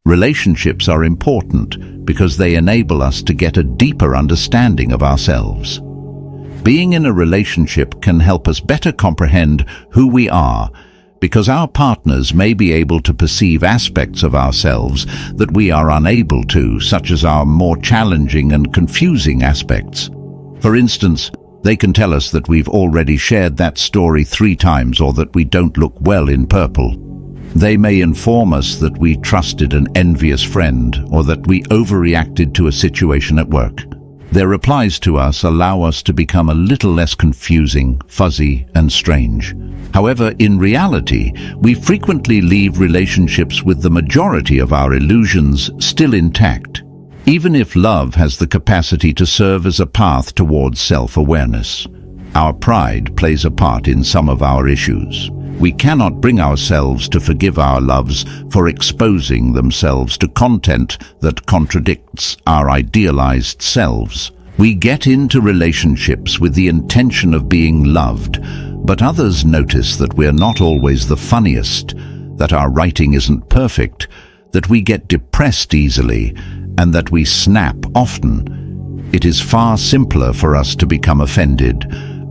Relationships are important because they enable us to get a deeper understanding of ourselves. Being in a relationship can help us better comprehend who we are, because our partners may be able to perceive aspects of ourselves that we are unable to, such as our more challenging and confusing aspects. For instance, they can tell us that we've already shared that story 3 times or that we don't look well in purple. They may inform us that we trusted an envious friend or that we overreacted to a situation at work. Their replies to us allow us to become a little less confusing, fuzzy, and strange. However, in reality, we frequently leave relationships with the majority of our illusions still intact, even if love has the capacity to serve as a path towards self-awareness. Our pride plays a part in some of our issues. We cannot bring ourselves to forgive our loves for exposing themselves to content that contradicts our idealized selves. We get into relationships with the intention of being loved, but others notice that we're not always the funniest, that our writing isn't perfect, that we get depressed easily, and that we snap often. It is far simpler for us to become offended,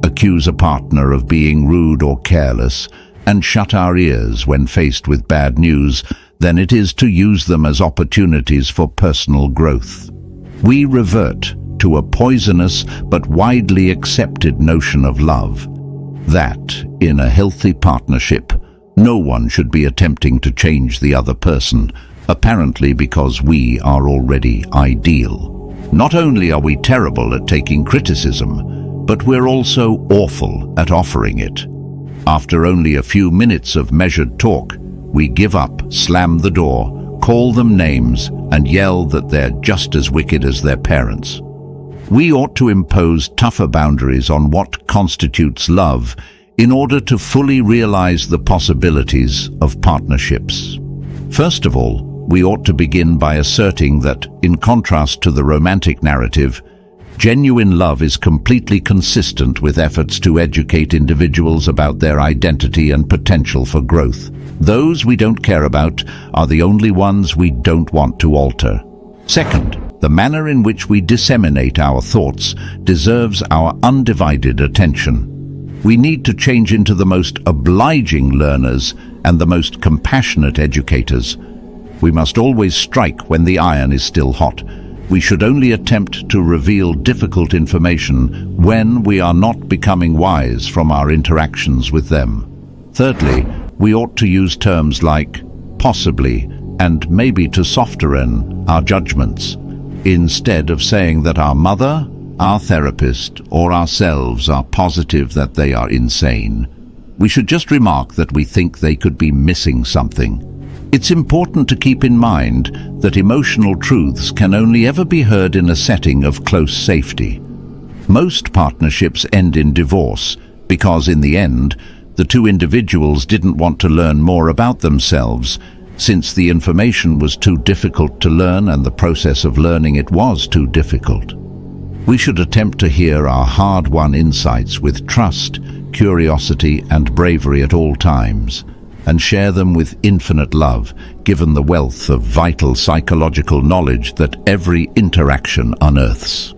accuse a partner of being rude or careless, and shut our ears when faced with bad news than it is to use them as opportunities for personal growth. We revert to a poisonous but widely accepted notion of love, that, in a healthy partnership, no one should be attempting to change the other person, apparently because we are already ideal. Not only are we terrible at taking criticism, but we're also awful at offering it. After only a few minutes of measured talk, we give up, slam the door, call them names, and yell that they're just as wicked as their parents. We ought to impose tougher boundaries on what constitutes love in order to fully realize the possibilities of partnerships. First of all, we ought to begin by asserting that, in contrast to the romantic narrative, genuine love is completely consistent with efforts to educate individuals about their identity and potential for growth. Those we don't care about are the only ones we don't want to alter. Second, the manner in which we disseminate our thoughts deserves our undivided attention. We need to change into the most obliging learners and the most compassionate educators. We must always strike when the iron is still hot. We should only attempt to reveal difficult information when we are not becoming wise from our interactions with them. Thirdly, we ought to use terms like possibly and maybe to soften our judgments. Instead of saying that our mother, our therapist, or ourselves are positive that they are insane, we should just remark that we think they could be missing something. It's important to keep in mind that emotional truths can only ever be heard in a setting of close safety. Most partnerships end in divorce because, in the end, the two individuals didn't want to learn more about themselves, since the information was too difficult to learn and the process of learning it was too difficult. We should attempt to hear our hard-won insights with trust, curiosity, and bravery at all times, and share them with infinite love, given the wealth of vital psychological knowledge that every interaction unearths.